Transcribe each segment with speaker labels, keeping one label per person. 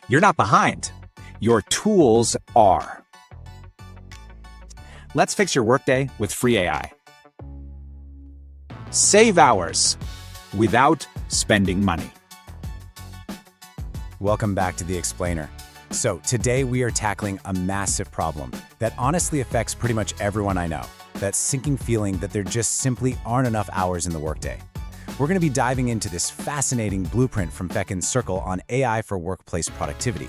Speaker 1: You're not behind. Your tools are. Let's fix your workday with free AI. Save hours without spending money.
Speaker 2: Welcome back to The Explainer. So today we are tackling a massive problem that honestly affects pretty much everyone I know. That sinking feeling that there just simply aren't enough hours in the workday. We're going to be diving into this fascinating blueprint from FECUND CIRCLE on AI for workplace productivity.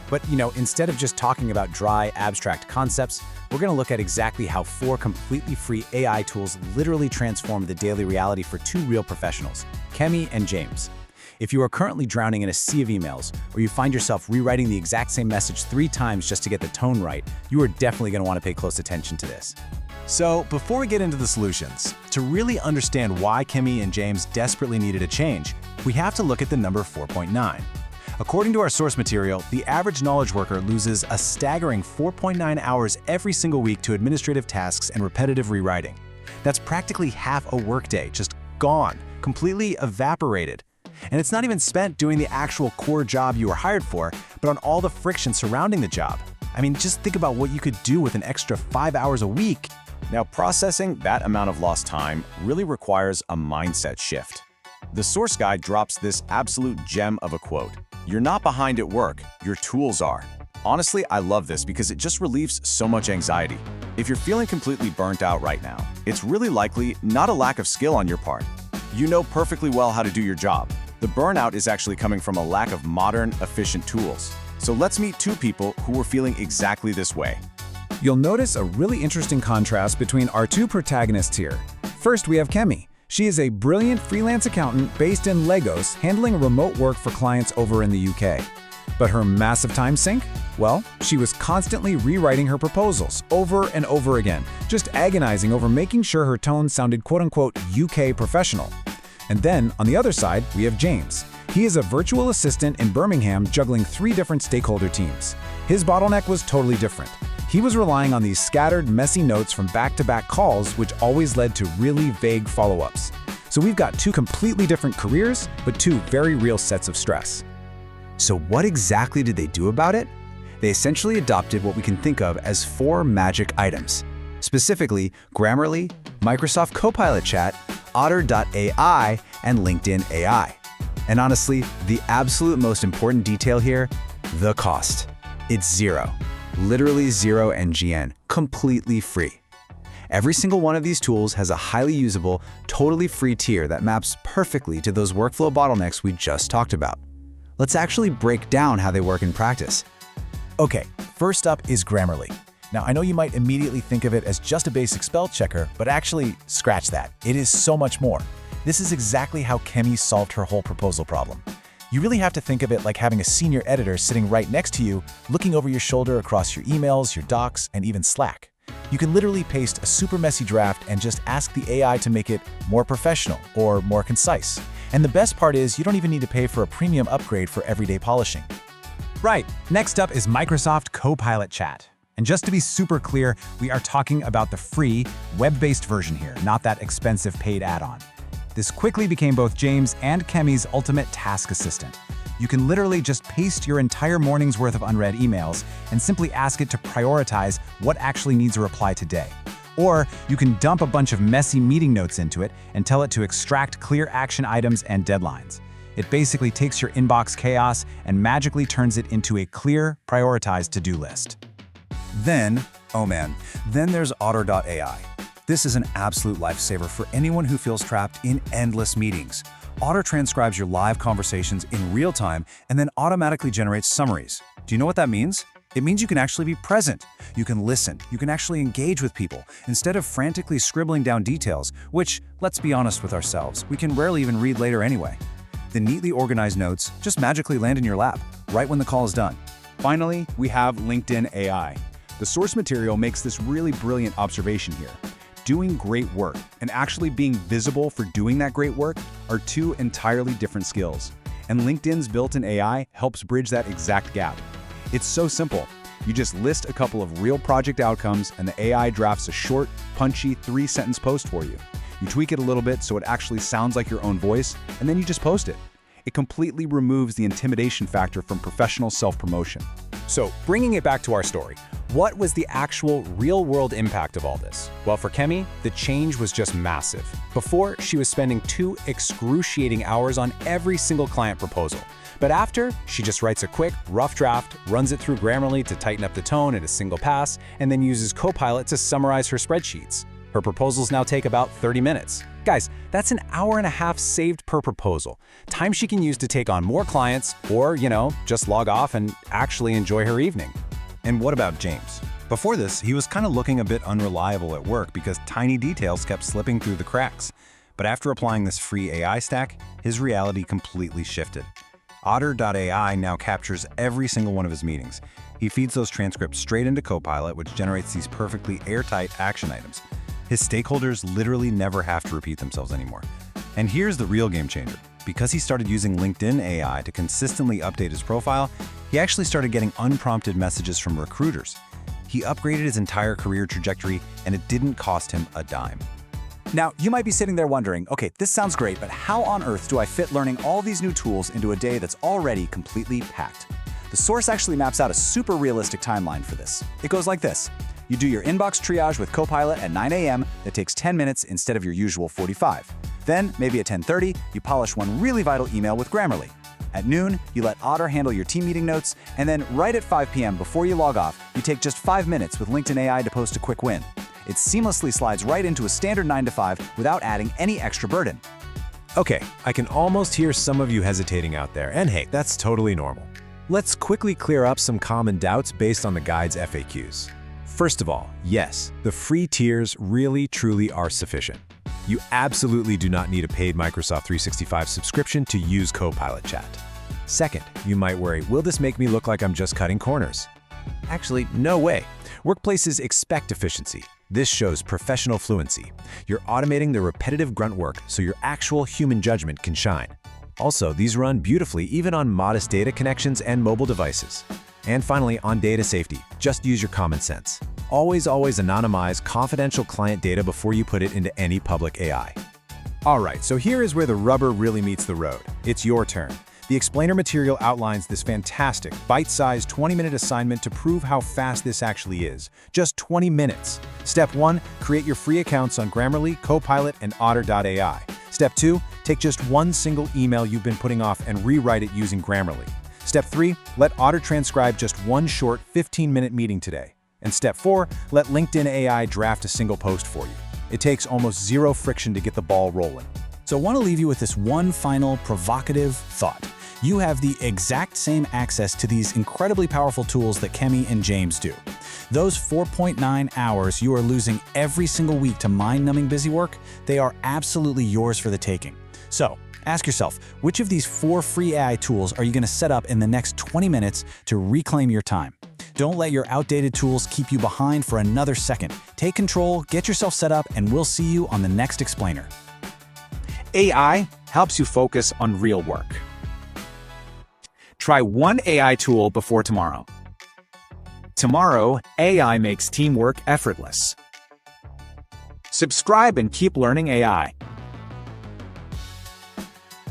Speaker 2: But, instead of just talking about dry, abstract concepts, we're going to look at exactly how 4 completely free AI tools literally transform the daily reality for 2 real professionals, Kemi and James. If you are currently drowning in a sea of emails, or you find yourself rewriting the exact same message 3 times just to get the tone right, you are definitely going to want to pay close attention to this.
Speaker 3: So, before we get into the solutions, to really understand why Kemi and James desperately needed a change, we have to look at the number 4.9. According to our source material, the average knowledge worker loses a staggering 4.9 hours every single week to administrative tasks and repetitive rewriting. That's practically half a workday, just gone, completely evaporated. And it's not even spent doing the actual core job you were hired for, but on all the friction surrounding the job. I mean, just think about what you could do with an extra 5 hours a week.
Speaker 4: Now, processing that amount of lost time really requires a mindset shift. The source guide drops this absolute gem of a quote. You're not behind at work, your tools are. Honestly, I love this because it just relieves so much anxiety. If you're feeling completely burnt out right now, it's really likely not a lack of skill on your part. You know perfectly well how to do your job. The burnout is actually coming from a lack of modern, efficient tools. So let's meet 2 people who were feeling exactly this way.
Speaker 5: You'll notice a really interesting contrast between our 2 protagonists here. First, we have Kemi. She is a brilliant freelance accountant based in Lagos, handling remote work for clients over in the UK. But her massive time sink? Well, she was constantly rewriting her proposals over and over again, just agonizing over making sure her tone sounded quote-unquote UK professional. And then, on the other side, we have James. He is a virtual assistant in Birmingham juggling 3 different stakeholder teams. His bottleneck was totally different. He was relying on these scattered, messy notes from back-to-back calls, which always led to really vague follow-ups. So we've got 2 completely different careers, but 2 very real sets of stress.
Speaker 2: So what exactly did they do about it? They essentially adopted what we can think of as 4 magic items. Specifically, Grammarly, Microsoft Copilot Chat, Otter.ai, and LinkedIn AI. And honestly, the absolute most important detail here, the cost. It's 0. Literally 0 NGN, completely free. Every single one of these tools has a highly usable, totally free tier that maps perfectly to those workflow bottlenecks we just talked about. Let's actually break down how they work in practice.
Speaker 3: Okay, first up is Grammarly. Now, I know you might immediately think of it as just a basic spell checker, but actually, scratch that. It is so much more. This is exactly how Kemi solved her whole proposal problem. You really have to think of it like having a senior editor sitting right next to you, looking over your shoulder across your emails, your docs, and even Slack. You can literally paste a super messy draft and just ask the AI to make it more professional or more concise. And the best part is you don't even need to pay for a premium upgrade for everyday polishing.
Speaker 5: Right, next up is Microsoft Copilot Chat. And just to be super clear, we are talking about the free, web-based version here, not that expensive paid add-on. This quickly became both James and Kemi's ultimate task assistant. You can literally just paste your entire morning's worth of unread emails and simply ask it to prioritize what actually needs a reply today. Or you can dump a bunch of messy meeting notes into it and tell it to extract clear action items and deadlines. It basically takes your inbox chaos and magically turns it into a clear, prioritized to-do list.
Speaker 3: Then there's Otter.ai. This is an absolute lifesaver for anyone who feels trapped in endless meetings. Otter transcribes your live conversations in real time and then automatically generates summaries. Do you know what that means? It means you can actually be present. You can listen. You can actually engage with people instead of frantically scribbling down details, which, let's be honest with ourselves, we can rarely even read later anyway. The neatly organized notes just magically land in your lap, right when the call is done.
Speaker 4: Finally, we have LinkedIn AI. The source material makes this really brilliant observation here. Doing great work and actually being visible for doing that great work are 2 entirely different skills. And LinkedIn's built-in AI helps bridge that exact gap. It's so simple. You just list a couple of real project outcomes and the AI drafts a short, punchy 3-sentence post for you. You tweak it a little bit so it actually sounds like your own voice, and then you just post it.
Speaker 3: It completely removes the intimidation factor from professional self-promotion. So, bringing it back to our story, what was the actual real-world impact of all this? Well, for Kemi, the change was just massive. Before, she was spending 2 excruciating hours on every single client proposal. But after, she just writes a quick, rough draft, runs it through Grammarly to tighten up the tone at a single pass, and then uses Copilot to summarize her spreadsheets. Her proposals now take about 30 minutes. Guys, that's an hour and a half saved per proposal. Time she can use to take on more clients or, just log off and actually enjoy her evening.
Speaker 2: And what about James? Before this, he was kind of looking a bit unreliable at work because tiny details kept slipping through the cracks. But after applying this free AI stack, his reality completely shifted. Otter.ai now captures every single one of his meetings. He feeds those transcripts straight into Copilot, which generates these perfectly airtight action items. His stakeholders literally never have to repeat themselves anymore. And here's the real game changer. Because he started using LinkedIn AI to consistently update his profile, he actually started getting unprompted messages from recruiters. He upgraded his entire career trajectory, and it didn't cost him a dime.
Speaker 5: Now, you might be sitting there wondering, okay, this sounds great, but how on earth do I fit learning all these new tools into a day that's already completely packed? The source actually maps out a super realistic timeline for this. It goes like this. You do your inbox triage with Copilot at 9 a.m. That takes 10 minutes instead of your usual 45. Then, maybe at 10:30, you polish one really vital email with Grammarly. At noon, you let Otter handle your team meeting notes, and then right at 5 p.m. before you log off, you take just 5 minutes with LinkedIn AI to post a quick win. It seamlessly slides right into a standard 9 to 5 without adding any extra burden.
Speaker 3: Okay, I can almost hear some of you hesitating out there, and hey, that's totally normal. Let's quickly clear up some common doubts based on the guide's FAQs. First of all, yes, the free tiers really truly are sufficient. You absolutely do not need a paid Microsoft 365 subscription to use Copilot Chat. Second, you might worry, will this make me look like I'm just cutting corners? Actually, no way. Workplaces expect efficiency. This shows professional fluency. You're automating the repetitive grunt work so your actual human judgment can shine. Also, these run beautifully even on modest data connections and mobile devices. And finally, on data safety, just use your common sense. Always anonymize confidential client data before you put it into any public AI. All right, so here is where the rubber really meets the road. It's your turn. The explainer material outlines this fantastic, bite-sized 20-minute assignment to prove how fast this actually is. Just 20 minutes. Step 1, create your free accounts on Grammarly, Copilot, and Otter.ai. Step 2, take just one single email you've been putting off and rewrite it using Grammarly. Step 3, let Otter transcribe just one short 15-minute meeting today. And Step 4, let LinkedIn AI draft a single post for you. It takes almost zero friction to get the ball rolling.
Speaker 5: So I want to leave you with this one final provocative thought. You have the exact same access to these incredibly powerful tools that Kemi and James do. Those 4.9 hours you are losing every single week to mind-numbing busy work, they are absolutely yours for the taking. So, ask yourself, which of these 4 free AI tools are you going to set up in the next 20 minutes to reclaim your time? Don't let your outdated tools keep you behind for another second. Take control, get yourself set up, and we'll see you on the next explainer.
Speaker 1: AI helps you focus on real work. Try one AI tool before tomorrow. Tomorrow, AI makes teamwork effortless. Subscribe and keep learning AI.